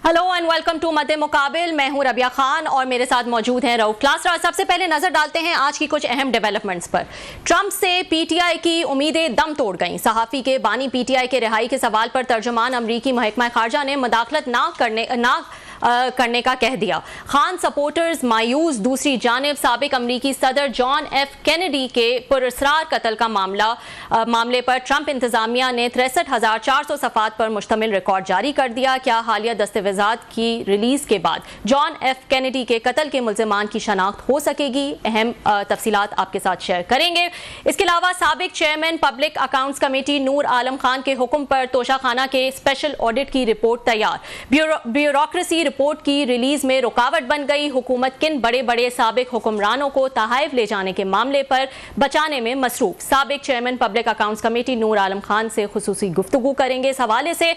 Hello and welcome to मध्य मुकाबिल। मैं हूं रबिया खान और मेरे साथ मौजूद हैं रऊफ क्लासरा। सबसे पहले नजर डालते हैं आज की कुछ अहम डेवलपमेंट्स पर। ट्रंप से पीटीआई की उम्मीदें दम तोड़ गईं। सहाफ़ी के बानी पीटीआई के रिहाई के सवाल पर तर्जुमान अमरीकी महकमा खारजा ने मुदाखलत ना करने का कह दिया। खान सपोर्टर्स मायूस। दूसरी जानिब साबिक अमरीकी सदर जॉन एफ कैनेडी के पुरअसरार कत्ल का मामले पर ट्रंप इंतजामिया ने 63,400 सफ़ात पर मुश्तमिल रिकॉर्ड जारी कर दिया। क्या हालिया दस्तावेजात की रिलीज के बाद जॉन एफ कैनेडी के कत्ल के मुल्ज़िमान की शनाख्त हो सकेगी? अहम तफसीलात आपके साथ शेयर करेंगे। इसके अलावा साबिक chairman public accounts committee Noor Alam Khan के हुक्म पर तोशाखाना के स्पेशल ऑडिट की रिपोर्ट तैयार। ब्यूरोक्रेसी रिपोर्ट की रिलीज में रुकावट बन गई। हुकूमत किन बड़े बड़े साबिक हुक्मरानों को तहाइफ ले जाने के मामले पर बचाने में मसरूफ। साबिक chairman public accounts committee Noor Alam Khan से खुसूसी गुफ्तगू करेंगे इस हवाले से।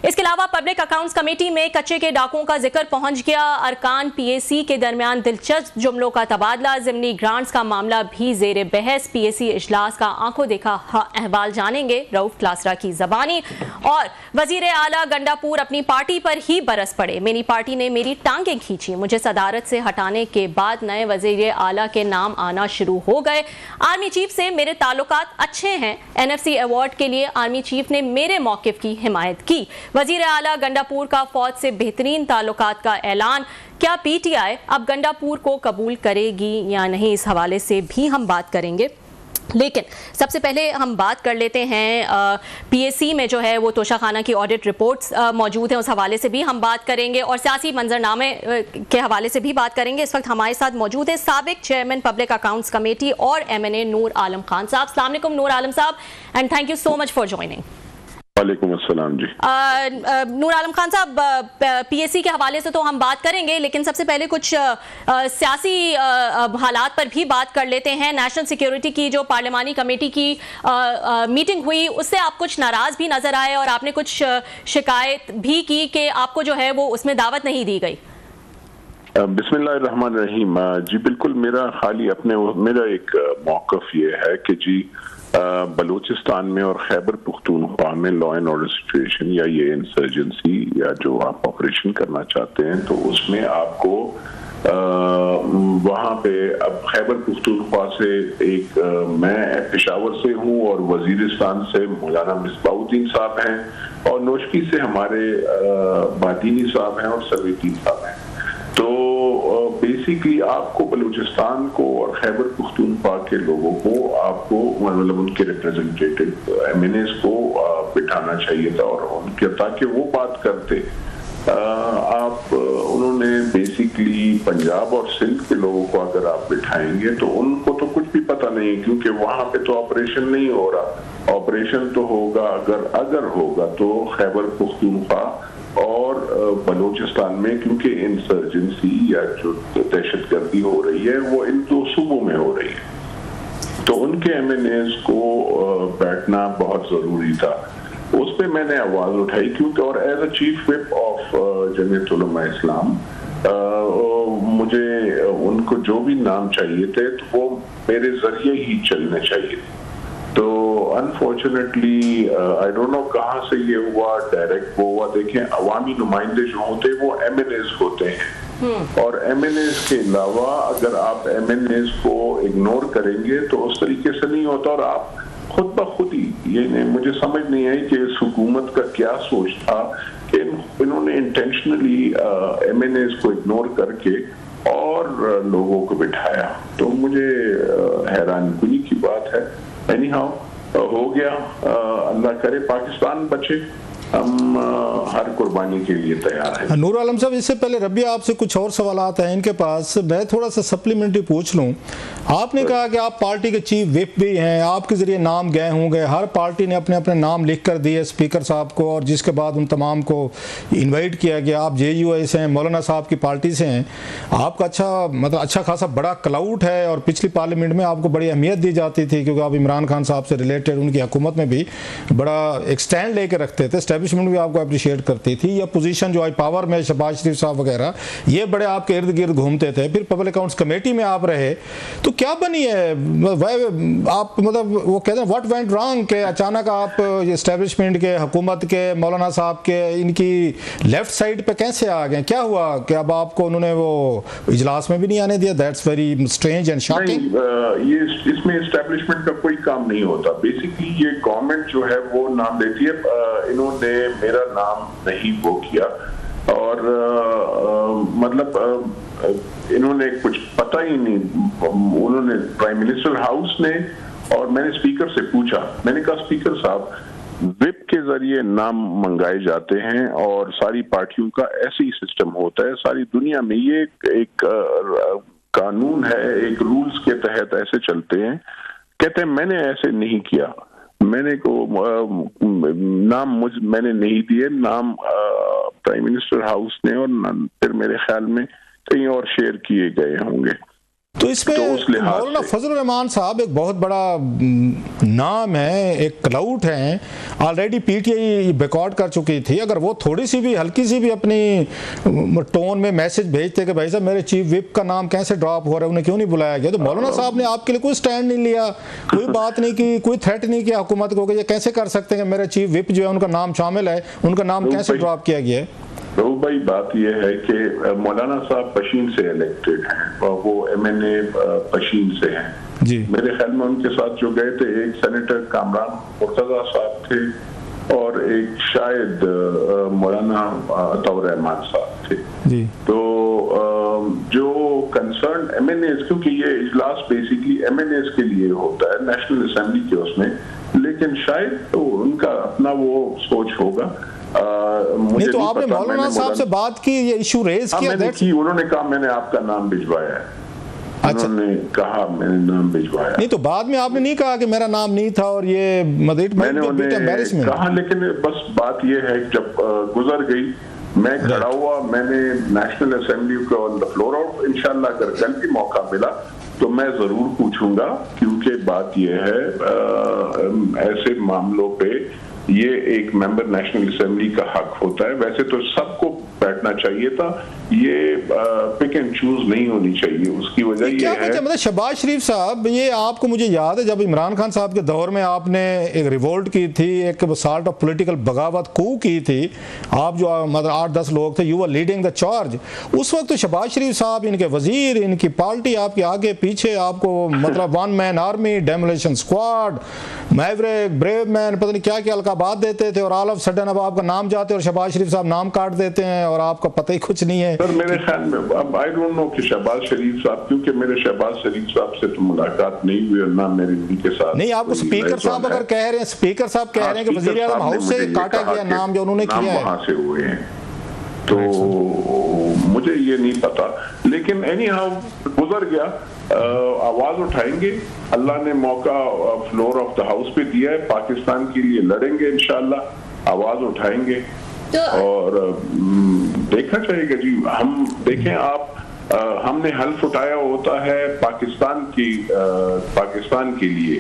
इसके अलावा पब्लिक अकाउंट्स कमेटी में कच्चे के डाकों का जिक्र पहुंच गया। अरकान पीएसी के दरमियान दिलचस्प जुमलों का तबादला। ज़िमनी ग्रांट्स का मामला भी जेर बहस। पीएसी इजलास का आंखों देखा अहवाल जानेंगे रऊफ क्लासरा की जबानी। और वजीर आला गंडापुर अपनी पार्टी पर ही बरस पड़े। मेरी पार्टी ने मेरी टांगें खींची। मुझे सदारत से हटाने के बाद नए वजीर आला के नाम आना शुरू हो गए। आर्मी चीफ से मेरे ताल्लुकात अच्छे हैं। एनएफसी अवार्ड के लिए आर्मी चीफ ने मेरे मौकिफ की हिमायत की। वजीर आला गंडापुर का फौज से बेहतरीन ताल्लुकात का ऐलान। क्या पीटीआई अब गंडापुर को कबूल करेगी या नहीं, इस हवाले से भी हम बात करेंगे। लेकिन सबसे पहले हम बात कर लेते हैं पीएसी में जो है वो तोशाखाना की ऑडिट रिपोर्ट्स मौजूद हैं, उस हवाले से भी हम बात करेंगे और सियासी मंजरनामे के हवाले से भी बात करेंगे। इस वक्त हमारे साथ मौजूद है साबिक चेयरमैन पब्लिक अकाउंट्स कमेटी और एमएनए नूर आलम खान साहब। अस्सलाम वालेकुम नूर आलम साहब and thank you so much for joining. वालेकुम अस्सलाम जी। नूर आलम खान साहब, पीएसी के हवाले से तो हम बात करेंगे, लेकिन सबसे पहले कुछ सियासी हालात पर भी बात कर लेते हैं। नेशनल सिक्योरिटी की जो पार्लिमानी कमेटी की मीटिंग हुई उससे आप कुछ नाराज भी नजर आए और आपने कुछ शिकायत भी की कि आपको जो है वो उसमें दावत नहीं दी गई। बिस्मिल्लाहिर्रहमानिर्रहीम। जी बिल्कुल, मेरा एक मौक़िफ़ ये है कि जी बलूचिस्तान में और खैबर पख्तूनख्वा में लॉ एंड ऑर्डर सिचुएशन या ये इंसर्जेंसी या जो आप ऑपरेशन करना चाहते हैं तो उसमें आपको वहाँ पे अब खैबर पख्तूनख्वा से मैं पेशावर से हूँ और वजीरिस्तान से मौलाना मिसबाउद्दीन साहब हैं और नोशकी से हमारे बादीनी साहब हैं और सवीदीन साहब हैं। तो बेसिकली आपको बलूचिस्तान को और खैबर पख्तूनख्वा के लोगों को आपको मतलब उनके रिप्रेजेंटेटिव एमएनएस को बिठाना चाहिए था और उनके ताकि वो बात करते। उन्होंने बेसिकली पंजाब और सिंध के लोगों को अगर आप बिठाएंगे तो उनको तो कुछ भी पता नहीं है, क्योंकि वहां पे तो ऑपरेशन नहीं हो रहा। ऑपरेशन तो होगा अगर होगा तो खैबर पख्तूनख्वा और बलूचिस्तान में, क्योंकि इंसर्जेंसी या जो दहशतगर्दी हो रही है वो इन दो सूबों में हो रही है, तो उनके एमएनएस को बैठना बहुत जरूरी था। उस पर मैंने आवाज उठाई क्योंकि और as a chief whip of Jamiat Ulema Islam मुझे उनको जो भी नाम चाहिए थे तो वो मेरे जरिए ही चलने चाहिए। तो अनफॉर्चुनेटली आई डोंट नो कहाँ से ये हुआ, डायरेक्ट वो हुआ। देखें, अवामी नुमाइंदे जो होते हैं वो एमएनएस होते हैं और एमएनएस के अलावा अगर आप एमएनएस को इग्नोर करेंगे तो उस तरीके से नहीं होता और आप खुद ब खुद ही ये मुझे समझ नहीं आई कि इस हुकूमत का क्या सोच था कि इन्होंने इंटेंशनली एमएनएस को इग्नोर करके और लोगों को बिठाया। तो मुझे हैरानकुनी की बात है। एनीहाउ हो गया, अल्लाह करे पाकिस्तान बचे, हम हर कुर्बानी के लिए तैयार हैं। नूर आलम साहब, इससे पहले रबिया आपसे कुछ और सवालात हैं इनके पास, मैं थोड़ा सा सप्लीमेंट्री पूछ लूं। आपने कहा कि आप पार्टी के चीफ विप भी हैं, आपके जरिए नाम गए होंगे, हर पार्टी ने अपने अपने नाम लिख कर दिए स्पीकर साहब को और जिसके बाद उन तमाम को इन्वाइट किया गया। आप JUI से हैं, मौलाना साहब की पार्टी से हैं, आपका अच्छा खासा बड़ा क्लाउड है और पिछली पार्लियामेंट में आपको बड़ी अहमियत दी जाती थी क्योंकि आप इमरान खान साहब से रिलेटेड उनकी हुकूमत में भी बड़ा एक स्टैंड लेके रखते थे, एस्टेब्लिशमेंट भी आपको अप्रिशिएट करती थी, या पोजीशन जो आई पावर में शहबाज शरीफ साहब वगैरह ये बड़े आपके इर्द गिर्द घूमते थे, फिर पब्लिक अकाउंट्स कमेटी में आप रहे, तो क्या बनी है आप, मतलब वो कहते हैं व्हाट वेंट रॉन्ग के अचानक आप एस्टेब्लिशमेंट के, हुकूमत के, मौलाना साहब के इनकी लेफ्ट साइड पे कैसे आ गए? क्या हुआ कि अब आपको उन्होंने वो इजलास में भी नहीं आने दिया? That's very strange and shocking. ये इसमें एस्टेब्लिशमेंट का कोई काम नहीं होता। बेसिकली ये गवर्नमेंट जो है वो नाम लेती है। इन्होंने मेरा नाम नहीं वो किया, और मतलब इन्होंने कुछ पता ही नहीं। उन्होंने प्राइम मिनिस्टर हाउस ने, और मैंने स्पीकर से पूछा, मैंने कहा स्पीकर साहब विप के जरिए नाम मंगाए जाते हैं और सारी पार्टियों का ऐसे ही सिस्टम होता है सारी दुनिया में, ये एक कानून है, एक रूल्स के तहत ऐसे चलते हैं। कहते हैं मैंने ऐसे नहीं किया, मैंने को नाम मैंने नहीं दिए, नाम प्राइम मिनिस्टर हाउस ने, और फिर मेरे ख्याल में कहीं और शेयर किए गए होंगे। तो इसमें मौलाना फजल रहमान साहब एक बहुत बड़ा नाम है, एक क्लाउड है, ऑलरेडी पीटीआई बैकआउट कर चुकी थी। अगर वो थोड़ी सी भी, हल्की सी भी अपनी टोन में मैसेज भेजते कि भाई साहब मेरे चीफ विप का नाम कैसे ड्रॉप हो रहा है, उन्हें क्यों नहीं बुलाया गया, तो मौलाना साहब ने आपके लिए कोई स्टैंड नहीं लिया, कोई बात नहीं की, कोई थ्रेट नहीं किया हुकूमत को कि ये कैसे कर सकते हैं कि मेरे चीफ विप जो है उनका नाम शामिल है, उनका नाम कैसे ड्रॉप किया गया है? तो भाई बात यह है कि मौलाना साहब पशीन से इलेक्टेड हैं और वो एमएनए पशीन से हैं जी। मेरे ख्याल में उनके साथ जो गए थे एक सेनेटर कामरान मुर्तजा साहब थे और एक शायद मौलाना अताउर रहमान साहब थे जी। तो जो कंसर्न एमएनएस, क्योंकि ये इजलास बेसिकली एमएनएस के लिए होता है, नेशनल असेंबली के उसमें, लेकिन शायद तो उनका अपना वो सोच होगा। नहीं तो आपने मौलाना साहब से बात की, ये इशू रेज किया? उन्होंने कहा मैंने आपका नाम भिजवाया है। अच्छा, उन्होंने कहा मैंने नाम भिजवाया। नहीं तो बाद में आपने नहीं कहा कि मेरा नाम नहीं था और ये मैंने उन्हें कहा, लेकिन बस बात ये है जब गुजर गई, मैं खड़ा हुआ, मैंने नेशनल असेंबली को ऑन द फ्लोर ऑफ, इंशाल्लाह अगर कल भी मौका मिला तो मैं जरूर पूछूंगा, क्योंकि बात ये है ऐसे मामलों पे ये एक मेंबर नेशनल असेंबली का हक होता है। वैसे तो सबको बैठना चाहिए था, ये पिक एंड चूज नहीं होनी चाहिए। उसकी वजह ये है, मतलब शहबाज शरीफ साहब, ये आपको मुझे याद है जब इमरान खान साहब के दौर में आपने एक रिवोल्ट की थी, एक सॉर्ट ऑफ पॉलिटिकल बगावत कू की थी, आप जो मतलब 8-10 लोग थे, you were leading the charge. उस वक्त तो शहबाज शरीफ साहब, इनके वजीर, इनकी पार्टी आपके आगे पीछे, आपको मतलब one man army, demolition squad, Maverick, brave man, पता नहीं क्या क्या अलकाबात देते थे, और ऑल ऑफ सडन अब आपका नाम जाते और शहबाज शरीफ साहब नाम काट देते हैं और आपका पता ही कुछ नहीं है। सर मेरे ख्याल में अब आई डोंट नो कि शहबाज शरीफ साहब, क्योंकि मेरे शहबाज शरीफ साहब से तो मुलाकात नहीं हुई और ना मेरे उनके साथ। नहीं, आपको स्पीकर साहब अगर कह रहे हैं, स्पीकर साहब कह रहे हैं कि वजीर आज़म हाउस से काटा गया नाम जो उन्होंने किया है, वहां से हुए हैं, तो मुझे ये नहीं पता, लेकिन एनी हाउ गुजर गया। आवाज उठाएंगे, अल्लाह ने मौका फ्लोर ऑफ द हाउस पे दिया है, पाकिस्तान के लिए लड़ेंगे इंशाल्लाह, आवाज उठाएंगे तो और देखा जाएगा जी। हम देखें, आप हमने हल्फ उठाया होता है पाकिस्तान के लिए,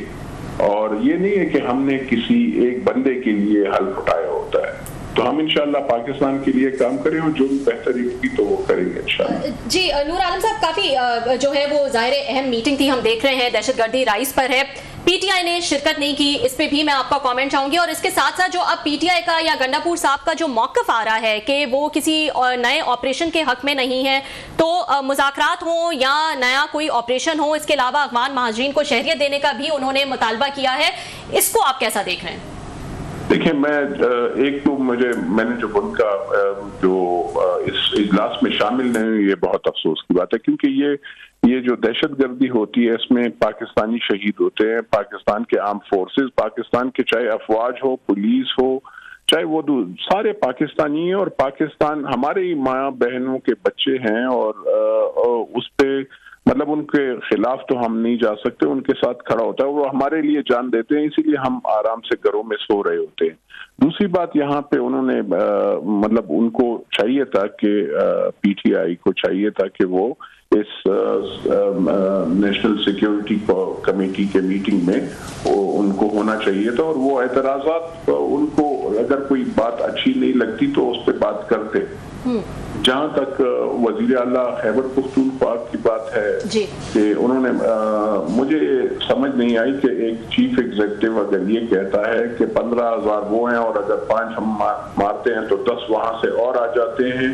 और ये नहीं है कि हमने किसी एक बंदे के लिए हल्फ उठाया होता है। तो हम इंशाल्लाह पाकिस्तान के लिए काम करें और जो भी बेहतरी होगी तो वो करेंगे इंशाल्लाह। जी नूर आलम साहब, काफी जो है वो जाहिर अहम मीटिंग थी, हम देख रहे हैं दहशतगर्दी राइज पर है, पीटीआई ने शिरकत नहीं की, इस पे भी मैं आपका कमेंट चाहूंगी। और इसके साथ साथ जो अब पीटीआई का या गंडापुर साहब का जो मौकफ आ रहा है कि वो किसी नए ऑपरेशन के हक में नहीं है, तो मुज़ाकरात हो या नया कोई ऑपरेशन हो, इसके अलावा अफगान महाजरीन को शहरियत देने का भी उन्होंने मुतालबा किया है, इसको आप कैसा देख रहे हैं? देखिए, मैं एक तो मैंने जो उनका जो इस इजलास में शामिल नहीं हुई, ये बहुत अफसोस की बात है, क्योंकि ये जो दहशतगर्दी होती है इसमें पाकिस्तानी शहीद होते हैं, पाकिस्तान के आर्म फोर्सेस, पाकिस्तान के चाहे अफवाज हो, पुलिस हो, चाहे वो सारे पाकिस्तानी हैं, और पाकिस्तान हमारे ही माँ बहनों के बच्चे हैं, और उस पे मतलब उनके खिलाफ तो हम नहीं जा सकते, उनके साथ खड़ा होता है, वो हमारे लिए जान देते हैं, इसीलिए हम आराम से घरों में सो रहे होते हैं। दूसरी बात, यहाँ पे उन्होंने मतलब उनको चाहिए था कि पीटीआई को चाहिए था कि वो इस नेशनल सिक्योरिटी कमेटी के मीटिंग में उनको होना चाहिए था, और वो एतराज़ात उनको अगर कोई बात अच्छी नहीं लगती तो उस पर बात करते। जहां तक वजीर आला खैबर पख्तूनख्वा की बात है कि उन्होंने मुझे समझ नहीं आई कि एक चीफ एग्जीक्यूटिव अगर ये कहता है कि 15,000 वो हैं और अगर 5 हम मारते हैं तो 10 वहां से और आ जाते हैं,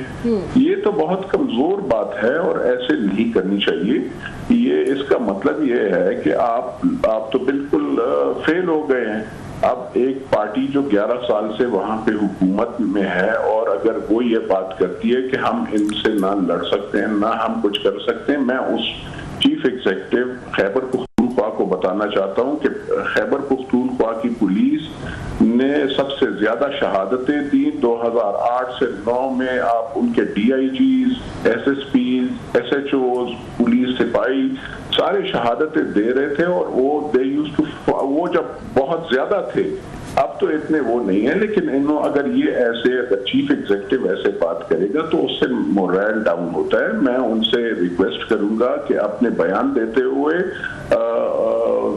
ये तो बहुत कमजोर बात है और ऐसे नहीं करनी चाहिए। ये इसका मतलब ये है कि आप तो बिल्कुल फेल हो गए हैं। अब एक पार्टी जो 11 साल से वहां पे हुकूमत में है और अगर वो ये बात करती है कि हम इनसे ना लड़ सकते हैं ना हम कुछ कर सकते हैं, मैं उस चीफ एग्जीक्यूटिव खैबर पख्तूनख्वा को बताना चाहता हूं कि खैबर पख्तूनख्वा की पुलिस ने सबसे ज्यादा शहादतें दी 2008 से 9 में। आप उनके DIGs, SSPs, SHOs, पुलिस सिपाही सारे शहादतें दे रहे थे और वो जब बहुत ज्यादा थे, अब तो इतने वो नहीं है, लेकिन अगर ये ऐसे अगर चीफ एग्जीक्यूटिव ऐसे बात करेगा तो उससे मोरल डाउन होता है। मैं उनसे रिक्वेस्ट करूंगा कि अपने बयान देते हुए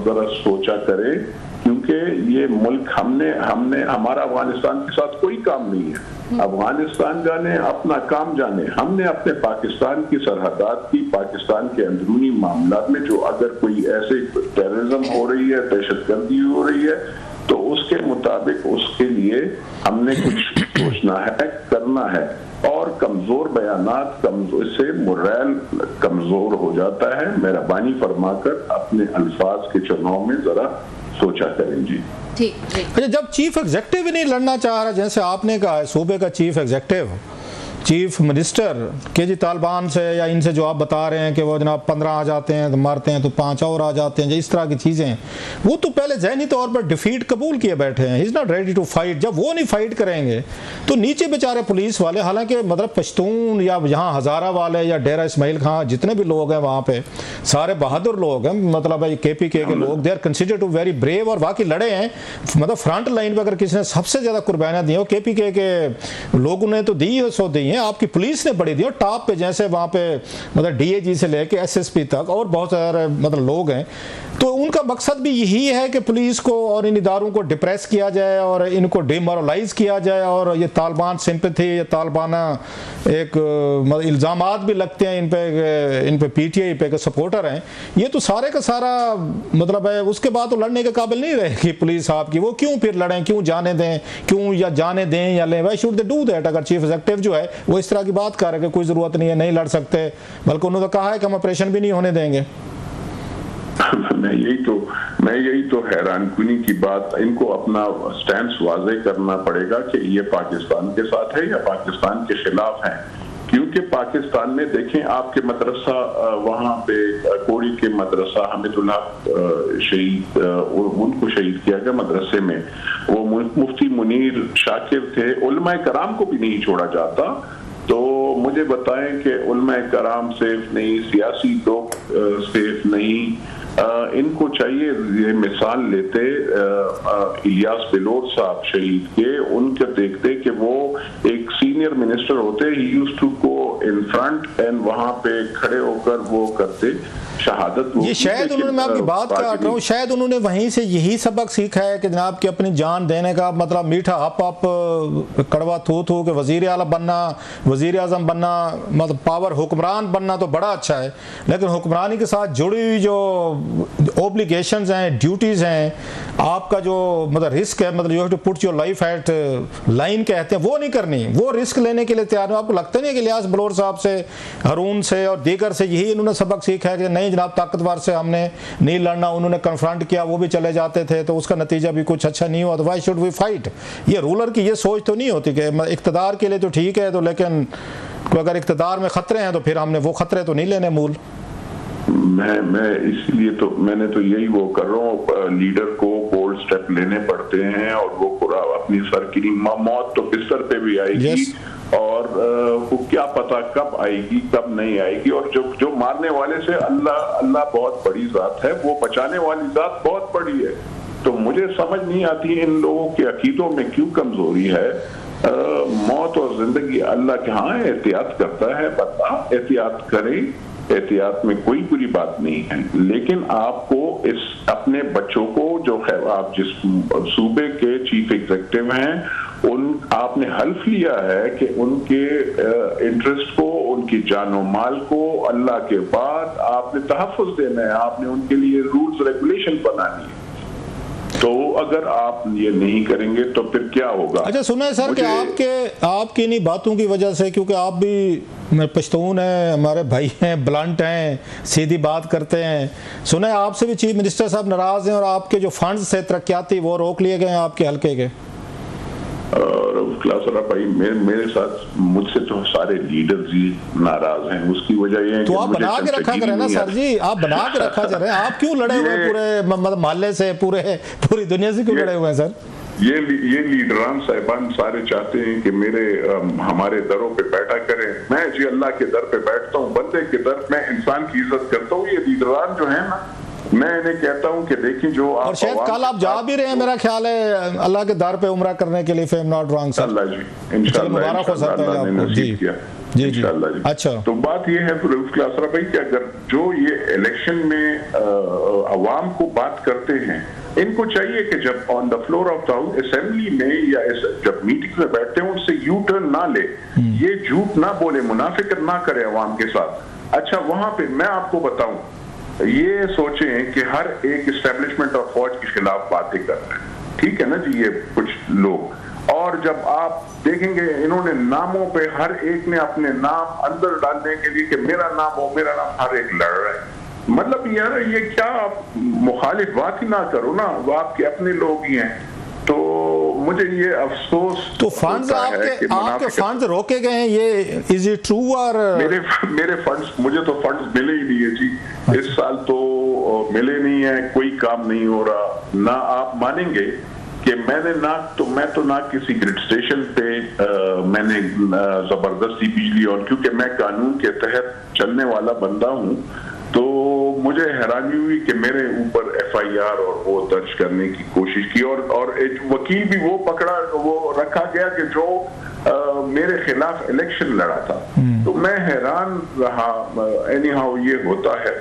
जरा सोचा करें, क्योंकि ये मुल्क हमारा अफगानिस्तान के साथ कोई काम नहीं है। अफगानिस्तान जाने अपना काम जाने, हमने अपने पाकिस्तान की सरहदात की, पाकिस्तान के अंदरूनी मामलात में जो अगर कोई ऐसे टेररिज्म हो रही है, दहशतगर्दी हो रही है, तो उसके मुताबिक उसके लिए हमने कुछ सोचना है, करना है। और कमजोर बयानात इससे मोरल कमजोर हो जाता है। मेहरबानी फरमाकर अपने अल्फाज के चुनाव में जरा सोचा करें जी। अच्छा, जब चीफ एग्जीक्यूटिव ही नहीं लड़ना चाह रहा, जैसे आपने कहा सूबे का चीफ एग्जीक्यूटिव, चीफ मिनिस्टर के जी तालिबान से या इनसे जो आप बता रहे हैं कि वो जनाब 15 आ जाते हैं तो मारते हैं तो 5 और आ जाते हैं, इस तरह की चीज़ें, वो तो पहले ज़हनी तौर पर डिफीट कबूल किए बैठे हैं। Is not ready to fight. जब वो नहीं फाइट करेंगे तो नीचे बेचारे पुलिस वाले, हालांकि मतलब पश्तून या यहाँ हज़ारा वाले या डेरा इस्माइल खां जितने भी लोग हैं वहाँ पे सारे बहादुर लोग हैं, मतलब KPK के लोग, they are considered to very brave और वाकई लड़े हैं। मतलब फ्रंट लाइन पर अगर किसी ने सबसे ज़्यादा कुर्बानियाँ दी हो KPK के लोगों ने तो दी है, सो दी हैं। आपकी पुलिस ने बड़ी दी और टॉप पे जैसे वहाँ पे मतलब DIG से लेके SSP तक और बहुत सारे मतलब लोग हैं, तो उनका मकसद भी यही है कि पुलिस को और इन इदारों को डिप्रेस किया जाए और इनको डिमोरलाइज किया जाए। और ये तालिबान सिंपैथी, ये तालिबाना एक मतलब इल्ज़ामात भी लगते हैं इन पे PTI पे के सपोर्टर हैं, ये तो सारे का सारा मतलब है। उसके बाद तो लड़ने के काबिल नहीं रहेगी पुलिस आपकी, वो क्यों फिर लड़ें, क्यों जाने दें, क्यों या जाने दें या लें, why should they do that. अगर चीफ एग्जीक्यूटिव जो है वो इस तरह की बात कर रहे हैं कि कोई ज़रूरत नहीं है, नहीं लड़ सकते, बल्कि उन्होंने तो कहा है कि हम ऑपरेशन भी नहीं होने देंगे। मैं यही तो हैरानकुनी की बात, इनको अपना स्टैंड वाज़ेह करना पड़ेगा कि ये पाकिस्तान के साथ है या पाकिस्तान के खिलाफ है। क्योंकि पाकिस्तान में देखें, आपके मदरसा वहाँ पे कोड़ी के मदरसा हमीदुल्लाह शहीद, उनको शहीद किया गया मदरसे में, वो मुफ्ती मुनीर शाकिर थे। उलमाए कराम को भी नहीं छोड़ा जाता। तो मुझे बताएं कि उलमाए कराम सेफ नहीं, सियासी लोग सेफ नहीं, इनको चाहिए ये मिसाल लेते इलियास बिलोर साहब शहीद के, उनके देखते कि वो एक सीनियर मिनिस्टर होते, he used to go in front and वहां पे खड़े होकर वो करते शहादत। ये शायद उन्होंने, मैं आपकी बात काट रहा हूँ, शायद उन्होंने वहीं से यही सबक सीखा है कि जनाब की अपनी जान देने का मतलब मीठा हप कड़वा थू थू के वजीर आला बनना, वजीर आजम बनना, मतलब पावर हुक्मरान बनना तो बड़ा अच्छा है, लेकिन हुक्मरानी के साथ जुड़ी हुई जो ओब्लिगेशंस हैं, ड्यूटीज़ हैं, आपका जो मतलब रिस्क है, मतलब you have to put your life at line कहते हैं, वो नहीं करनी। वो रिस्क लेने के लिए तैयार है। आपको लगता नहीं है कि इलियास बलोर साहब से, हारून से और दीगर से यही इन्होंने सबक सीखा है कि नहीं जनाब ताकतवर से हमने नहीं लड़ना। उन्होंने कन्फ्रंट किया, वो भी चले जाते थे, तो उसका नतीजा भी कुछ अच्छा नहीं हुआ, तो व्हाई शुड वी फाइट। ये रूलर की ये सोच तो नहीं होती कि इक़्तिदार के लिए तो ठीक है, तो लेकिन अगर इक़्तिदार में खतरे हैं तो फिर हमने वो खतरे तो नहीं लेने मूल। मैं इसलिए तो मैंने तो यही वो कर रहा हूँ, लीडर को बोल्ड स्टेप लेने पड़ते हैं और वो पूरा अपनी सर की मौत तो बिस्तर पे भी आएगी और वो क्या पता कब आएगी कब नहीं आएगी। और जो मारने वाले से अल्लाह बहुत बड़ी जात है, वो बचाने वाली जात बहुत बड़ी है। तो मुझे समझ नहीं आती इन लोगों के अकीदों में क्यों कमजोरी है। मौत और जिंदगी अल्लाह के हाँ एहतियात करता है, बता एहतियात करें एहतियात में कोई बुरी बात नहीं है, लेकिन आपको इस अपने बच्चों को जो है, आप जिस सूबे के चीफ एग्जीक्यूटिव हैं, आपने हल्फ लिया है कि उनके इंटरेस्ट को, उनकी जानो माल को अल्लाह के बाद आपने तहफ़्फ़ुज़ देना है, आपने उनके लिए रूल्स रेगुलेशन बनानी है। तो अगर आप ये नहीं करेंगे तो फिर क्या होगा? अच्छा, सुना है सर कि आपकी इन्हीं बातों की वजह से, क्योंकि आप भी पश्तून हैं, हमारे भाई हैं, ब्लंट हैं, सीधी बात करते हैं, सुना है आपसे भी चीफ मिनिस्टर साहब नाराज हैं और आपके जो फंड्स थे तरक्याती वो रोक लिए गए हैं आपके हल्के के। भाई मेरे साथ, मुझसे तो सारे लीडर्स ही नाराज हैं। उसकी वजह ये है तो आप बना के रखा करें ना सर जी, आप बना के रखा करें। आप क्यों लड़े हुए पूरे मोहल्ले से, पूरी दुनिया से क्यों लड़े हुए हैं सर? ये लीडरान साहिबान सारे चाहते हैं कि हमारे दरों पे बैठा करें। मैं जी अल्लाह के दर पे बैठता हूँ, बंदे के दर, मैं इंसान की इज्जत करता हूँ। ये लीडरान जो है ना, मैं इन्हें कहता हूँ कि देखिए जो आप, और शायद कल आप जा भी रहे हैं मेरा ख्याल है अल्लाह के दर पे उम्रा करने के लिए, if I am not wrong sir. अल्लाह जी इंशाअल्लाह, मुबारक हो सकता है आपको जी जी इंशाअल्लाह जी। अच्छा, तो बात ये है फिर भाई कि अगर जो ये इलेक्शन में अवाम को बात करते हैं, इनको चाहिए कि जब on the floor of the assembly में या जब मीटिंग में बैठते हैं उनसे यू टर्न ना ले, ये झूठ ना बोले, मुनाफिकत ना करे अवाम के साथ। अच्छा, वहां पे मैं आपको बताऊं, ये सोचें कि हर एक इस्टेब्लिशमेंट और फौज के खिलाफ बातें कर रहे हैं, ठीक है ना जी, ये कुछ लोग, और जब आप देखेंगे इन्होंने नामों पे हर एक ने अपने नाम अंदर डालने के लिए कि मेरा नाम हो, मेरा नाम, हर एक लड़ रहा है। मतलब यार ये क्या, आप मुखालिफ बात ही ना करो ना, वो आपके अपने लोग ही हैं। तो मुझे ये अफसोस, तो फंड्स आपके फंड्स रोके गए हैं, ये इज इट ट्रू? और मेरे फंड्स, मुझे तो फंड्स मिले ही नहीं है जी। इस साल तो मिले नहीं है, कोई काम नहीं हो रहा ना। आप मानेंगे कि मैं तो ना किसी ग्रिड स्टेशन पे मैंने जबरदस्ती बिजली ऑन, क्योंकि मैं कानून के तहत चलने वाला बंदा हूँ। तो मुझे हैरानी हुई कि मेरे ऊपर एफआईआर और वो दर्ज करने की कोशिश की, और एक वकील भी वो रखा गया कि जो मेरे खिलाफ इलेक्शन लड़ा था। तो मैं हैरान रहा। एनी हाउ ये होता है।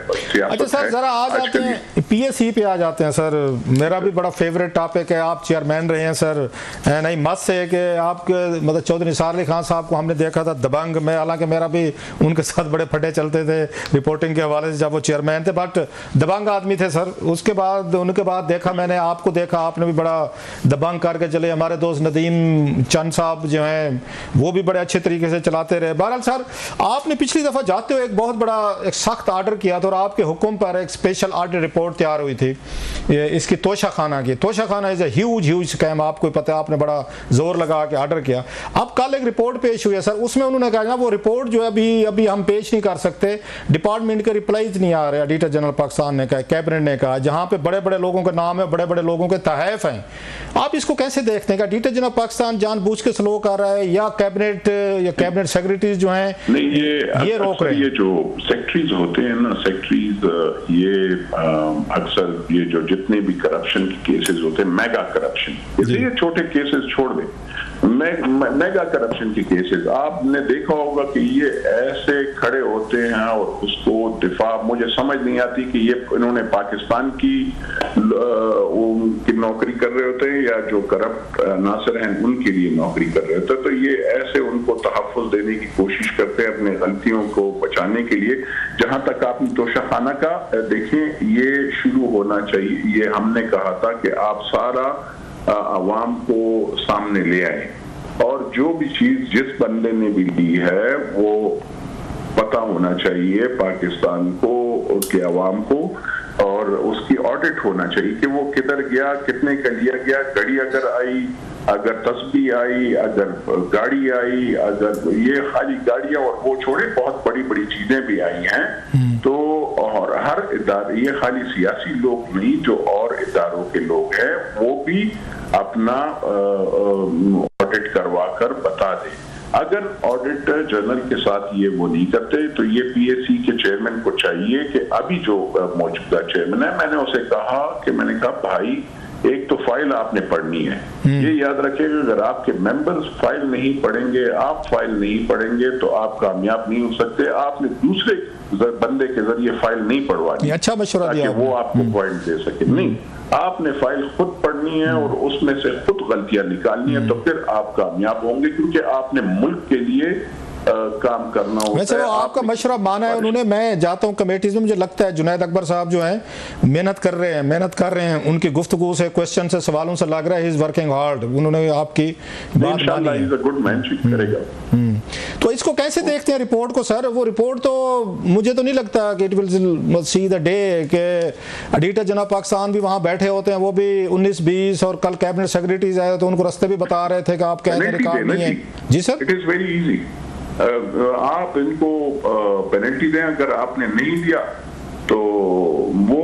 अच्छा सर, जरा आ जाते हैं पीएससी पे, आ जाते हैं सर। मेरा भी बड़ा फेवरेट टॉपिक है, आप चेयरमैन रहे हैं सर। नहीं मस्त है कि आपके मतलब चौधरी निसार अली खान साहब को हमने देखा था दबंग में, हालांकि मेरा भी उनके साथ बड़े फटे चलते थे रिपोर्टिंग के हवाले से जब वो चेयरमैन थे, बट दबंग आदमी थे सर। उनके बाद देखा मैंने, आपको देखा, आपने भी बड़ा दबंग करके चले। हमारे दोस्त नदीम चंद साहब जो हैं वो भी बड़े अच्छे तरीके से चलाते रहे। बहरहाल सर, आपने पिछली दफा जाते हुए एक बहुत बड़ा एक सख्त आर्डर किया था और आपके हुक्म पर एक स्पेशल ऑडिट रिपोर्ट तैयार हुई थी इसकी तोशा खाना की। तोशा खाना इज ए ह्यूज स्कैम, आपको पता है, आपने बड़ा जोर लगा के ऑर्डर किया। अब कल एक रिपोर्ट पेश हुई है सर, उसमें उन्होंने कहा वो रिपोर्ट जो है अभी हम पेश नहीं कर सकते, डिपार्टमेंट के रिप्लाईज नहीं आ रहे। ऑडिटर जनरल पाकिस्तान ने कहा, कैबिनेट ने कहा, जहां पे बड़े बड़े लोगों के नाम है, बड़े बड़े लोगों के तहैफ हैं। आप इसको कैसे देखते हैं? ऑडिटर जनरल पाकिस्तान जानबूझ के स्लो कर रहा है या कैबिनेट सेक्रेटरीज जो हैं ये रोक रहे हैं? ये जो सेक्रेटरीज होते हैं ना, सेक्रेटरीज ये अक्सर ये जो जितने भी करप्शन के केसेस होते हैं, मेगा करप्शन, ये छोटे केसेस छोड़ दें, मेगा करप्शन के केसेस आपने देखा होगा कि ये ऐसे खड़े होते हैं और उसको दिफा, मुझे समझ नहीं आती कि ये इन्होंने पाकिस्तान की नौकरी कर रहे होते हैं या जो करप्ट नासर हैं उनके लिए नौकरी कर रहे होते हैं। तो ये ऐसे उनको तहफ़्फ़ुज़ देने की कोशिश करते हैं अपने गलतियों को बचाने के लिए। जहां तक आपने तोशाखाना का देखें, ये शुरू होना चाहिए। ये हमने कहा था कि आप सारा अवाम को सामने ले आए और जो भी चीज जिस बंदे ने भी ली है वो पता होना चाहिए पाकिस्तान को, उसके अवाम को, और उसकी ऑडिट होना चाहिए कि वो किधर गया, कितने का लिया गया, घड़ी अगर आई, अगर तस्बीह आई, अगर गाड़ी आई, अगर ये खाली गाड़ियां और वो छोड़े बहुत बड़ी बड़ी चीजें भी आई हैं। तो और हर इदारे, ये खाली सियासी लोग नहीं, जो और इदारों के लोग हैं वो भी अपना ऑडिट करवा कर बता दें। अगर ऑडिटर जनरल के साथ ये वो नहीं करते तो ये पीएससी के चेयरमैन को चाहिए कि अभी जो मौजूदा चेयरमैन है, मैंने कहा भाई एक तो फाइल आपने पढ़नी है। ये याद रखिएगा, अगर आपके मेंबर्स फाइल नहीं पढ़ेंगे, आप फाइल नहीं पढ़ेंगे तो आप कामयाब नहीं हो सकते। आपने दूसरे बंदे के जरिए फाइल नहीं पढ़वानी, अच्छा मशवरा दिया, वो आपको पॉइंट दे सके। नहीं, आपने फाइल खुद पढ़नी है और उसमें से खुद गलतियां निकालनी है, तो फिर आप कामयाब होंगे, क्योंकि आपने मुल्क के लिए काम करना होता है। वैसे वो आपका मशवरा माना है उन्होंने। मैं जाता हूँ कमेटीज में, मुझे लगता है जुनैद अकबर साहब जो हैं मेहनत कर रहे हैं, उनकी गुफ्तगू से, क्वेश्चन से, सवालों से लग रहा है ही इज वर्किंग हार्ड। उन्होंने आपकी बात मानी है। गुड मैन करेगा। तो इसको कैसे देखते हैं रिपोर्ट को सर? वो रिपोर्ट तो मुझे तो नहीं लगता कि it will see the day के एडिटर जनरल पाकिस्तान भी वहाँ बैठे होते हैं, वो भी 19-20, और कल कैबिनेट सेक्रेटरीज आए तो उनको रास्ते भी बता रहे थे कि आप कह रिकॉर्ड नहीं है। जी sir, it is very easy. आप इनको पेनल्टी दें, अगर आपने नहीं दिया तो वो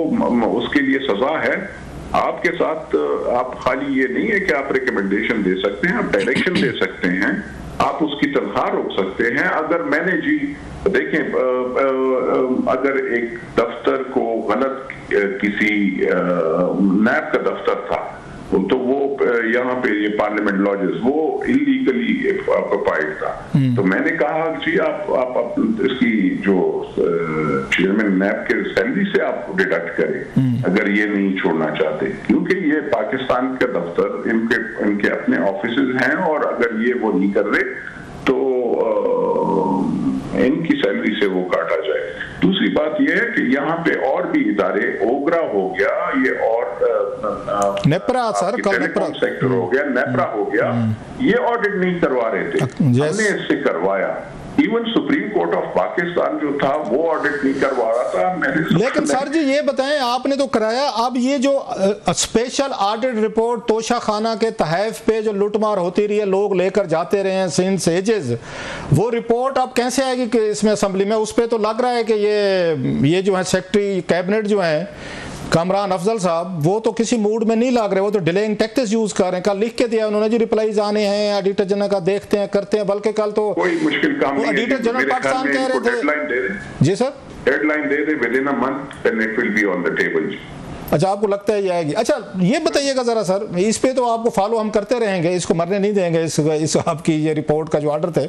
उसके लिए सजा है। आपके साथ आप खाली ये नहीं है कि आप रिकमेंडेशन दे सकते हैं, आप डायरेक्शन दे सकते हैं, आप उसकी तनख्वाह रोक सकते हैं। अगर मैंने जी देखें, अगर एक दफ्तर को गलत किसी नैब का दफ्तर था तो वो यहाँ पे ये पार्लियामेंट लॉजेस वो इलीगली ऑक्युपाइड था, तो मैंने कहा जी आप इसकी जो चेयरमैन नैब के सैलरी से आप डिडक्ट करें अगर ये नहीं छोड़ना चाहते, क्योंकि ये पाकिस्तान का दफ्तर, इनके अपने ऑफिसेज हैं, और अगर ये वो नहीं कर रहे तो इनकी सैलरी से वो काटा जाए। दूसरी बात यह है कि यहाँ पे और भी इदारे, ओगरा हो गया, ये और नेप्रा सर, टेलीकॉम सेक्टर हो गया, नेप्रा हो गया, ये ऑडिट नहीं करवा रहे थे, हमने इससे करवाया। Even supreme court of Pakistan जो था वो ऑडिट नहीं करवा रहा था, मैंने। लेकिन सर जी ये बताएं, आपने तो कराया, अब ये जो स्पेशल ऑडिट रिपोर्ट तोशा खाना के तहफ पे जो लूटमार होती रही है, लोग लेकर जाते रहे हैं सिंस एजेस, वो रिपोर्ट अब कैसे आएगी कि इसमें असेंबली में? उस पर तो लग रहा है कि ये जो है सेक्रेटरी कैबिनेट जो है कामरान अफजल साहब, वो तो किसी मूड में नहीं लग रहे, वो तो डिलेइंग टैक्टिक्स यूज कर रहे हैं। कल लिख के दिया उन्होंने जी रिप्लाईज आने हैं, एडिटर जनरल का देखते हैं, करते हैं, बल्कि कल तो कोई मुश्किल काम नहीं है। एडिटर जनरल पाकिस्तान कह रहे थे जी सर, डेडलाइन दे दे within a month and it will be on the table. अच्छा, आपको लगता है ये आएगी? अच्छा ये बताइएगा जरा सर, इस पे तो आपको फॉलो हम करते रहेंगे, इसको मरने नहीं देंगे, इस आपकी ये रिपोर्ट का जो ऑर्डर थे।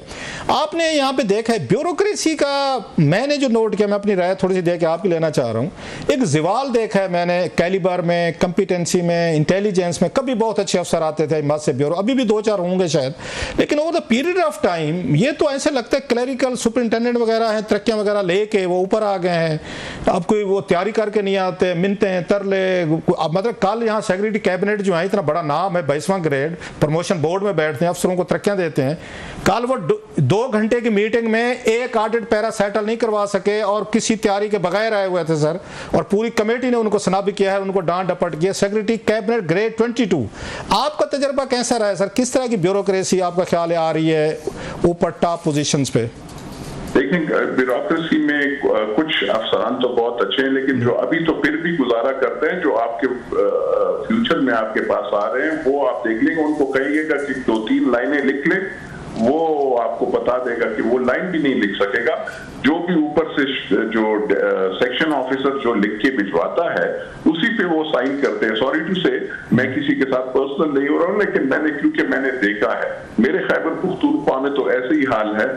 आपने यहाँ पे देखा है ब्यूरोक्रेसी का, मैंने जो नोट किया, मैं अपनी राय थोड़ी सी दे के आपकी लेना चाह रहा हूँ। एक जिवाल देखा है मैंने कैलिबर में, कंपिटेंसी में, इंटेलिजेंस में। कभी बहुत अच्छे अफसर आते थे हिम्मत से ब्यूरो, अभी भी 2-4 होंगे शायद, लेकिन over the period of time ये तो ऐसे लगता है क्लरिकल सुपरिटेंडेंट वगैरह हैं, तरक्कियाँ वगैरह लेके वो ऊपर आ गए हैं। अब कोई वो तैयारी करके नहीं आते, मिलते हैं तरले। अब मतलब कल यहाँ सेक्रेटरी कैबिनेट जो है, इतना बड़ा नाम है, 22वां ग्रेड, प्रमोशन बोर्ड में बैठते हैं, अफसरों को तरक्कियां देते हैं। कल वो 2 घंटे की मीटिंग में एक ऑडिट पैरा सेटल नहीं करवा सके और किसी तैयारी के बगैर आए हुए थे सर, और पूरी कमेटी ने उनको सनाबी किया है, उनको डांट डपट किया। सेक्रेटरी कैबिनेट ग्रेड 22, आपका तजर्बा कैसा रहा है सर? किस तरह की ब्यूरोक्रेसी आपका ख्याल आ रही है ऊपर टॉप पोजीशंस पे? देखें, ब्यूरोक्रेसी में कुछ अफसरान तो बहुत अच्छे हैं, लेकिन जो अभी तो फिर भी गुजारा करते हैं, जो आपके फ्यूचर में आपके पास आ रहे हैं, वो आप देख लेंगे, उनको कहिएगा कि 2-3 लाइनें लिख ले, वो आपको बता देगा कि वो लाइन भी नहीं लिख सकेगा। जो भी ऊपर से जो सेक्शन ऑफिसर जो लिख के भिजवाता है उसी पे वो साइन करते हैं। सॉरी टू से, मैं किसी के साथ पर्सनल नहीं हो रहा हूँ, लेकिन क्योंकि मैंने देखा है, मेरे खैबर पुख्तूनख्वा में तो ऐसे ही हाल है।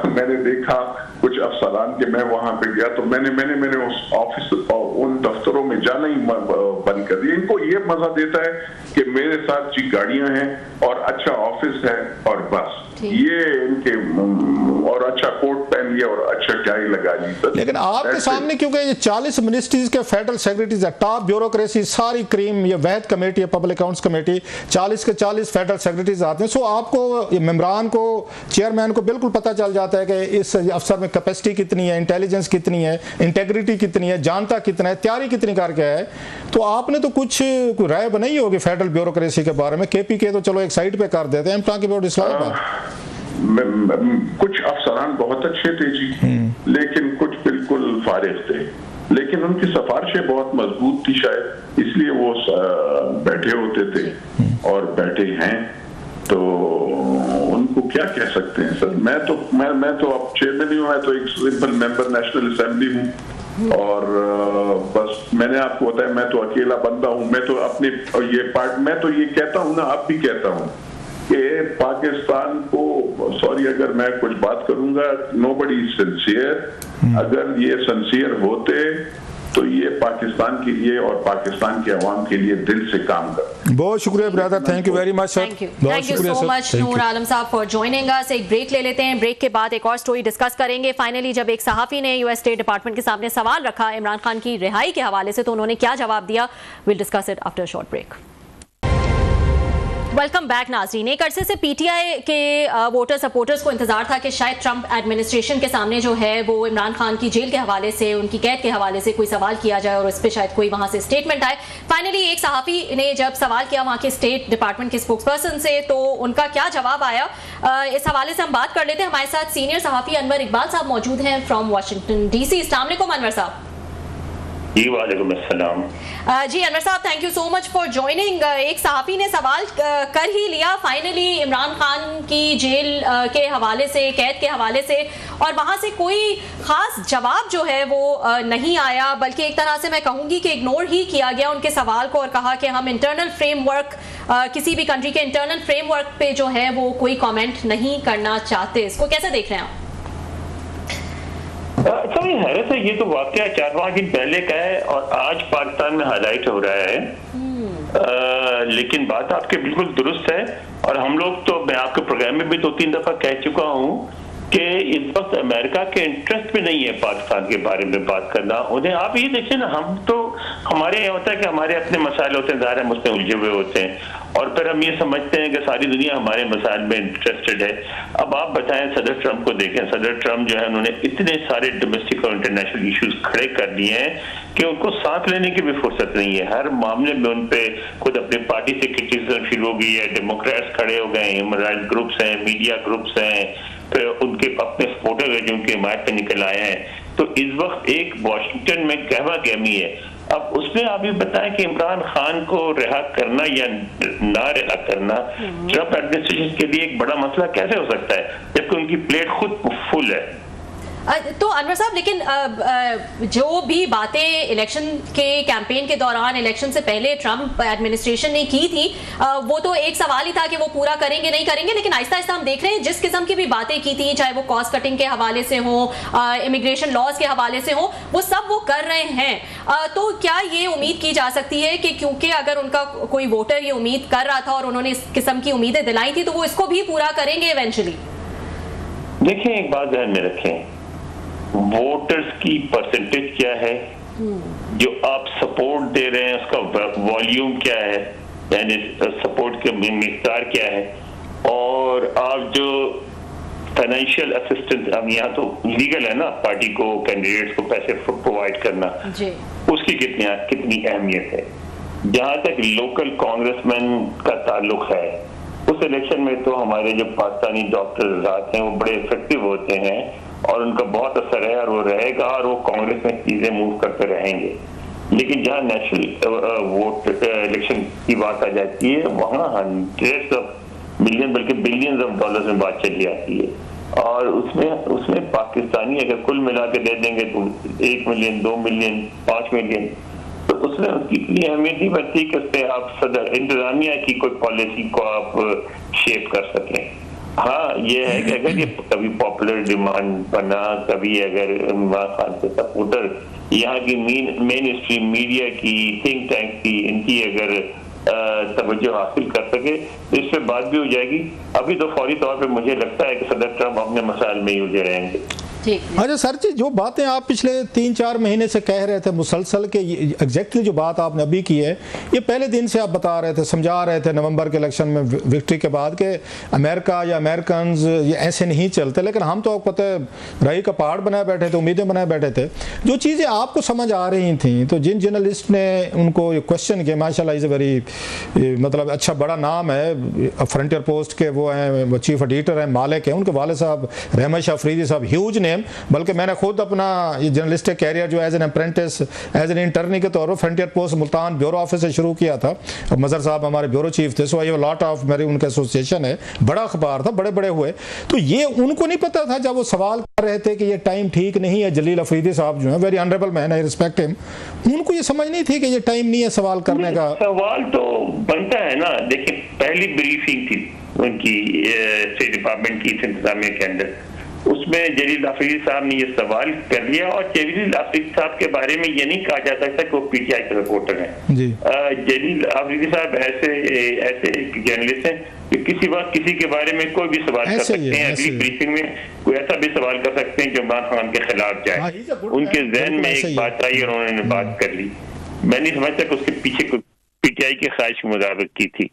मैंने देखा कुछ अफसरान के, मैं वहां पे गया तो मैंने उस ऑफिस उन दफ्तरों में जाना ही बंद कर दिया। इनको ये मजा देता है कि मेरे साथ जी गाड़ियां हैं और अच्छा ऑफिस है और बस ये इनके, और अच्छा कोट पहन लिया और अच्छा टाई लगा ली। लेकिन आपके सामने क्योंकि ये 40 मिनिस्ट्रीज के फेडरल सेक्रेटरीज है, टॉप ब्यूरोक्रेसी सारी क्रीम, ये वैध कमेटी है, पब्लिक अकाउंट्स कमेटी, 40 के 40 फेडरल सेक्रेटरीज आते हैं। सो आपको, मेंबरान को, चेयरमैन को बिल्कुल पता चल जाता है कि इस अफसर में कैपेसिटी कितनी है, इंटेलिजेंस कितनी है, इंटेग्रिटी कितनी है, जानता कितना है, तैयारी कितनी करके है। तो आपने तो कुछ राय बनाई होगी फेडरल ब्यूरोक्रेसी के बारे में। KPK तो चलो एक साइड पे कर देते हैं, कुछ अफसरान बहुत अच्छे थे जी, लेकिन कुछ बिल्कुल फारिग थे, लेकिन उनकी सिफारिशें बहुत मजबूत थी, शायद इसलिए वो बैठे होते थे और बैठे हैं। तो उनको क्या कह सकते हैं सर? मैं तो अब चेयरमैन ही हूँ, मैं तो एक सिंपल मेंबर नेशनल असेंबली हूँ, और बस मैंने आपको बताया, मैं तो अकेला बंदा हूं। मैं तो अपने मैं तो ये कहता हूं ना, अब भी कहता हूं कि पाकिस्तान को, सॉरी अगर मैं कुछ बात करूंगा, नोबडी इज सिंसियर। अगर ये सिंसियर होते तो ये पाकिस्तान के लिए और पाकिस्तान के अवाम के लिए दिल से काम करते। बहुत शुक्रिया brother, thank you very much sir. Thank you so much Noor Alam साहब फॉर जॉइनिंग अस। एक ब्रेक ले लेते हैं, ब्रेक के बाद एक और स्टोरी डिस्कस करेंगे। फाइनली जब एक सहाफी ने यूएस स्टेट डिपार्टमेंट के सामने सवाल रखा इमरान खान की रिहाई के हवाले से, तो उन्होंने क्या जवाब दिया, will discuss it after short break. Welcome back नाज़रीन। एक अरसे से पीटीआई के वोटर सपोर्टर्स को इंतजार था कि शायद ट्रंप एडमिनिस्ट्रेशन के सामने जो है वो इमरान खान की जेल के हवाले से, उनकी कैद के हवाले से कोई सवाल किया जाए और उस पर शायद कोई वहां से स्टेटमेंट आए। फाइनली एक सहाफी ने जब सवाल किया वहां के स्टेट डिपार्टमेंट के स्पोक्सपर्सन से, तो उनका क्या जवाब आया, इस हवाले से हम बात कर लेते हैं। हमारे साथ सीनियर सहाफी अनवर इकबाल साहब मौजूद हैं फ्रॉम वाशिंगटन डीसी। अस्सलाम वालेकुम अनवर साहब। जी वालेकुम अस्सलाम। जी अनवर साहब, thank you so much for joining. एक सहाफी ने सवाल कर ही लिया फाइनली इमरान खान की जेल के हवाले से, कैद के हवाले से, और वहां से कोई खास जवाब जो है वो नहीं आया, बल्कि एक तरह से मैं कहूंगी कि इग्नोर ही किया गया उनके सवाल को और कहा कि हम इंटरनल फ्रेमवर्क, किसी भी कंट्री के इंटरनल फ्रेमवर्क पे जो है वो कोई कमेंट नहीं करना चाहते। इसको कैसे देख रहे हैं आप? अच्छा, ये हैरत है, ये तो वाकया 4-5 दिन पहले का है और आज पाकिस्तान में हाईलाइट हो रहा है। लेकिन बात आपके बिल्कुल दुरुस्त है, और हम लोग तो, मैं आपके प्रोग्राम में भी 2-3 दफा कह चुका हूँ कि इस वक्त अमेरिका के इंटरेस्ट में नहीं है पाकिस्तान के बारे में बात करना। उन्हें आप ये देखिए ना, हम तो, हमारे ये होता है कि हमारे अपने मसाइल होते हैं, ज़ाहिर है उसमें उलझे हुए होते हैं, और फिर हम ये समझते हैं कि सारी दुनिया हमारे मसाइल में इंटरेस्टेड है। अब आप बताएं, सदर ट्रंप को देखें, सदर ट्रंप जो है उन्होंने इतने सारे डोमेस्टिक और इंटरनेशनल इश्यूज खड़े कर दिए हैं कि उनको सांस लेने की भी फुर्सत नहीं है। हर मामले में उन पे खुद अपनी पार्टी से क्रिटिसिज्म शुरू हो गई है, डेमोक्रेट्स खड़े हो गए, ह्यूमन राइट्स ग्रुप्स हैं, मीडिया ग्रुप्स हैं, फिर उनके अपने सपोर्टर हैं जो उनकी हिमायत पे निकल आए हैं। तो इस वक्त एक वॉशिंगटन में कहवा गहमी है। अब उसमें आप ये बताएं कि इमरान खान को रिहा करना या ना रिहा करना ट्रंप एडमिनिस्ट्रेशन के लिए एक बड़ा मसला कैसे हो सकता है, जबकि उनकी प्लेट खुद फुल है। तो अनवर साहब, लेकिन जो भी बातें इलेक्शन के कैंपेन के दौरान, इलेक्शन से पहले ट्रंप एडमिनिस्ट्रेशन ने की थी, वो तो एक सवाल ही था कि वो पूरा करेंगे नहीं करेंगे, लेकिन आहिस्ता आहिस्ता हम देख रहे हैं जिस किस्म की भी बातें की थी, चाहे वो कॉस्ट कटिंग के हवाले से हो, इमिग्रेशन लॉज के हवाले से हो, वो सब वो कर रहे हैं। तो क्या ये उम्मीद की जा सकती है कि क्योंकि अगर उनका कोई वोटर ये उम्मीद कर रहा था और उन्होंने इस किस्म की उम्मीदें दिलाई थी, तो वो इसको भी पूरा करेंगे इवेंचुअली? देखें, एक बात ध्यान में रखें, वोटर्स की परसेंटेज क्या है, जो आप सपोर्ट दे रहे हैं उसका वॉल्यूम क्या है, यानी सपोर्ट के मिकदार क्या है, और आप जो फाइनेंशियल असिस्टेंस, अब यहाँ तो लीगल है ना पार्टी को, कैंडिडेट्स को पैसे प्रोवाइड करना, उसकी कितनी अहमियत है। जहाँ तक लोकल कांग्रेसमैन का ताल्लुक है, उस इलेक्शन में तो हमारे जो पाकिस्तानी डॉक्टर हैं वो बड़े इफेक्टिव होते हैं और उनका बहुत असर है, और वो रहेगा, और वो कांग्रेस में चीजें मूव करते रहेंगे। लेकिन जहाँ नेशनल वोट इलेक्शन की बात आ जाती है, वहाँ हंड्रेड्स ऑफ मिलियन बल्कि बिलियंस ऑफ डॉलर्स में बात चली आती है, और उसमें पाकिस्तानी अगर कुल मिला के दे देंगे तो 1 मिलियन, 2 मिलियन, 5 मिलियन, तो उसमें उसकी इतनी अहमियत नहीं बनती कि उससे आप सदर इंतजामिया की कोई पॉलिसी को आप शेप कर सकें। हाँ, ये है कि अगर ये कभी पॉपुलर डिमांड बना, कभी अगर इमरान खान के सपोर्टर यहाँ की मेन स्ट्रीम मीडिया की, थिंक टैंक की, इनकी अगर तवज्जो हासिल कर सके तो इस पर बात भी हो जाएगी। अभी तो फौरी तौर पे मुझे लगता है कि सदर ट्रंप अपने मसाइल में ही उलझे रहेंगे। अच्छा सर जी, जो बातें आप पिछले 3-4 महीने से कह रहे थे मुसलसल के, एग्जैक्टली जो बात आपने अभी की है, ये पहले दिन से आप बता रहे थे, समझा रहे थे नवंबर के इलेक्शन में विक्ट्री के बाद कि अमेरिका या अमेरिकन्स ये ऐसे नहीं चलते। लेकिन हम तो आपको पता है रही का पहाड़ बनाए बैठे थे, उम्मीदें बनाए बैठे थे। जो चीज़ें आपको समझ आ रही थी, तो जिन जर्नलिस्ट ने उनको ये क्वेश्चन किया, माशाल्लाह इज़ ए वेरी, मतलब अच्छा बड़ा नाम है, फ्रंटियर पोस्ट के वो हैं, चीफ एडिटर हैं, मालिक हैं, उनके वाले साहब रहमत शाह अफरीदी साहब, ह्यूज नेम, हिम, बल्कि मैंने खुद अपना ये जर्नलिस्टिक कैरियर जो as an apprentice, as an internee के तौर पर Frontier Post Multan bureau office से शुरू किया था। मजहर साहब हमारे ब्यूरो चीफ थे, सो आई हैव लॉट ऑफ, मेरी उनके एसोसिएशन है, बड़ा अखबार था, बड़े बड़े हुए। तो ये उनको नहीं पता था जब वो सवाल कर रहे थे कि ये टाइम ठीक नहीं है। जलील अफरीदी साहब जो है, very honourable man, I respect him, उनको ये समझ नहीं थी कि ये टाइम नहीं है सवाल करने का। सवाल तो बनता है ना। देखिए, पहली ब्रीफिंग थी उनकी स्टेट डिपार्टमेंट की इंतजामिया के अंदर, उसमें जलील अफरीदी साहब ने ये सवाल कर लिया। और जलील अफरीदी साहब के बारे में ये नहीं कहा जा सकता कि वो पीटीआई के रिपोर्टर हैं। जलील अफरीदी साहब ऐसे जर्नलिस्ट हैं कि किसी वक्त किसी के बारे में कोई भी सवाल कर सकते हैं। अगली ब्रीफिंग में कोई ऐसा भी सवाल कर सकते हैं जो इमरान खान के खिलाफ जाए। उनके जहन में एक बात आई और उन्होंने बात कर ली। मैं नहीं समझता कि उसके पीछे पीटीआई की ख्वाहिश मुताबिक की थी।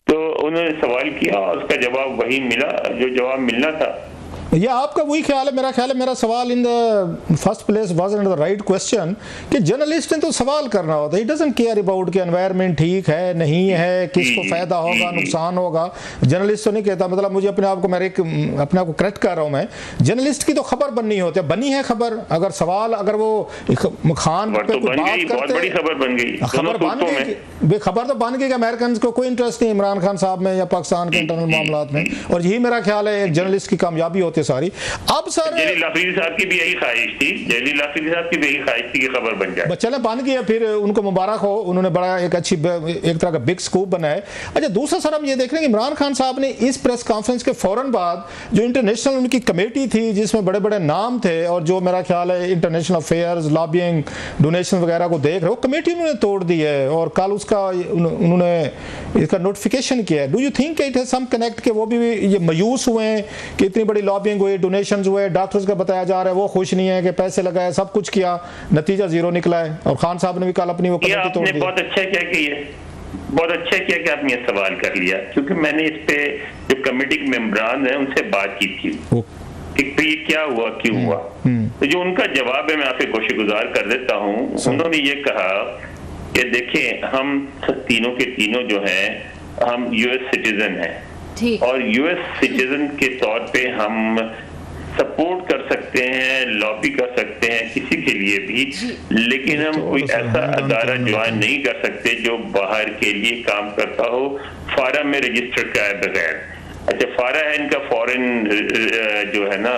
तो उन्होंने सवाल किया और उसका जवाब वही मिला जो जवाब मिलना था। ये आपका वही ख्याल है? मेरा ख्याल है मेरा सवाल in the first place was in the right question कि जर्नलिस्ट ने तो सवाल करना होता है। ही डजंट केयर अबाउट कि एनवायरनमेंट ठीक है नहीं है, किसको फायदा होगा नुकसान होगा। जर्नलिस्ट तो नहीं कहता, मतलब मुझे अपने आप को, मैं अपने आप को करेक्ट कर रहा हूँ, मैं जर्नलिस्ट की तो खबर बननी होती है, बनी है खबर। अगर सवाल अगर वो खान पे कोई बात करते, बड़ी खबर बन गई, खबर बन गई, खबर तो बन गई कि अमेरिकन को कोई इंटरेस्ट नहीं इमरान खान साहब में या पाकिस्तान के इंटरनल मामलात में। और यही मेरा ख्याल है एक जर्नलिस्ट की कामयाबी होती सारी। अब सर जलील अफरीदी साहब की भी यही ख्वाहिश थी, जलील अफरीदी साहब की भी यही ख्वाहिश थी कि खबर बन जाए। चले बन गया, फिर उनको मुबारक हो, उन्होंने बड़ा एक अच्छी एक तरह का बिग स्कूप बनाया। अच्छा, दूसरा सर हम ये देख रहे हैं कि इमरान खान साहब ने इस प्रेस कॉन्फ्रेंस के फौरन बाद जो इंटरनेशनल उनकी कमेटी थी जिसमें बड़े बड़े नाम थे और जो मेरा ख्याल है इंटरनेशनल अफेयर्स, लॉबिंग, डोनेशन वगैरह को देख रहे हो, कमेटी उन्होंने तोड़ दी है और कल उसका उन्होंने इसका नोटिफिकेशन किया है। Do you think it has some connect के वो भी ये मायूस हुए हैं कि इतनी बड़ी लॉबिंग हुई, डोनेशंस हुए, डॉक्टर्स का बताया जा रहा है वो खुश नहीं है कि पैसे लगाए, सब कुछ किया, नतीजा जीरो निकला है। और खान साहब ने भी कल अपनी वो कमेटी तोड़ दी। बहुत अच्छा किया कि ये बहुत अच्छा किया कि आपने ये सवाल कर लिया, क्योंकि मैंने इस पे जो कमेटी के मेंबरान हैं उनसे बात की थी कि ये क्या हुआ, क्यों हुआ। तो जो उनका जवाब है मैं आपसे कोशिशगुजार कर देता हूँ। उन्होंने ये कहा कि देखें, हम तीनों के तीनों जो हैं हम यूएस सिटीजन हैं और यूएस सिटीजन के तौर पे हम सपोर्ट कर सकते हैं, लॉबी कर सकते हैं किसी के लिए भी, लेकिन हम कोई ऐसा अदारा ज्वाइन नहीं कर सकते जो बाहर के लिए काम करता हो, फारा में रजिस्टर कराए बगैर। अच्छा, फारा है इनका फॉरेन जो है ना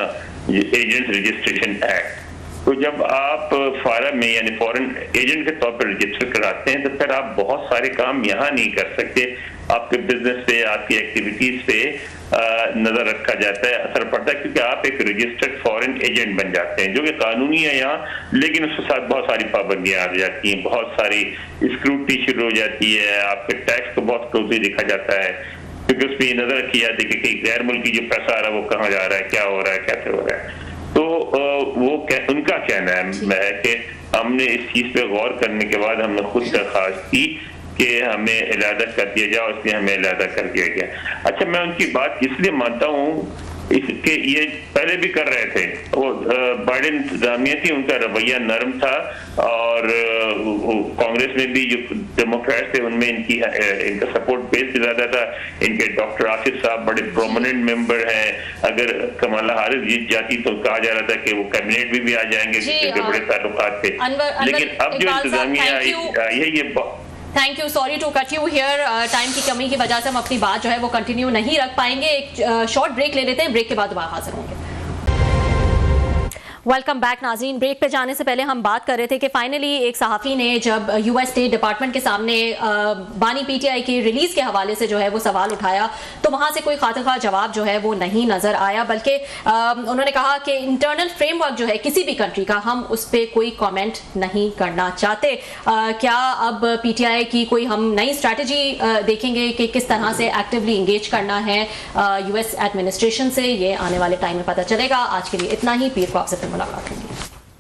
एजेंट रजिस्ट्रेशन एक्ट। तो जब आप फारा में यानी फॉरेन एजेंट के तौर पर रजिस्टर कराते हैं तो फिर आप बहुत सारे काम यहाँ नहीं कर सकते। आपके बिजनेस पे, आपकी एक्टिविटीज पे नजर रखा जाता है, असर पड़ता है, क्योंकि आप एक रजिस्टर्ड फॉरेन एजेंट बन जाते हैं जो कि कानूनी है यहाँ, लेकिन उसके साथ बहुत सारी पाबंदियां आ जाती हैं, बहुत सारी स्क्रूटनी शुरू हो जाती है, आपके टैक्स को बहुत क्लोजली देखा जाता है, क्योंकि उस पर नजर रखी जाती है कि गैर मुल्की जो पैसा आ रहा है वो कहाँ जा रहा है, क्या हो रहा है, कैसे हो रहा है। तो वो उनका कहना है कि हमने इस चीज पे गौर करने के बाद हमने खुद दरखास्त की कि हमें इलादा कर दिया जाए, इसलिए हमें इलादा कर दिया गया। अच्छा, मैं उनकी बात इसलिए मानता हूँ इसके ये पहले भी कर रहे थे, वो बाइडेन इंतजामिया थी, उनका रवैया नरम था और कांग्रेस में भी जो डेमोक्रेट थे उनमें इनका सपोर्ट बेस ज्यादा था। इनके डॉक्टर आसिफ साहब बड़े प्रोमिनेंट मेंबर हैं, अगर कमला हारिस जीत जाती तो कहा जा रहा था कि वो कैबिनेट में भी आ जाएंगे क्योंकि बड़े ताल्लुकात थे। लेकिन अब जो इंतजामिया आई है ये thank you, sorry to cut you here, time की कमी की वजह से हम अपनी बात जो है वो कंटिन्यू नहीं रख पाएंगे। एक शॉर्ट ब्रेक ले लेते हैं, ब्रेक के बाद दोबारा हाजिर होंगे। वेलकम बैक नाज़रीन। ब्रेक पे जाने से पहले हम बात कर रहे थे कि फाइनली एक सहाफ़ी ने जब यूएस स्टेट डिपार्टमेंट के सामने बानी पीटीआई की रिलीज़ के हवाले से जो है वो सवाल उठाया तो वहाँ से कोई खातिर जवाब जो है वो नहीं नज़र आया, बल्कि उन्होंने कहा कि इंटरनल फ्रेमवर्क जो है किसी भी कंट्री का हम उस पर कोई कमेंट नहीं करना चाहते। क्या अब पीटीआई की कोई हम नई स्ट्रैटेजी देखेंगे कि किस तरह से एक्टिवली इंगेज करना है यूएस एडमिनिस्ट्रेशन से? ये आने वाले टाइम में पता चलेगा। आज के लिए इतना ही, पीर को आपसे मुलाकात होगी।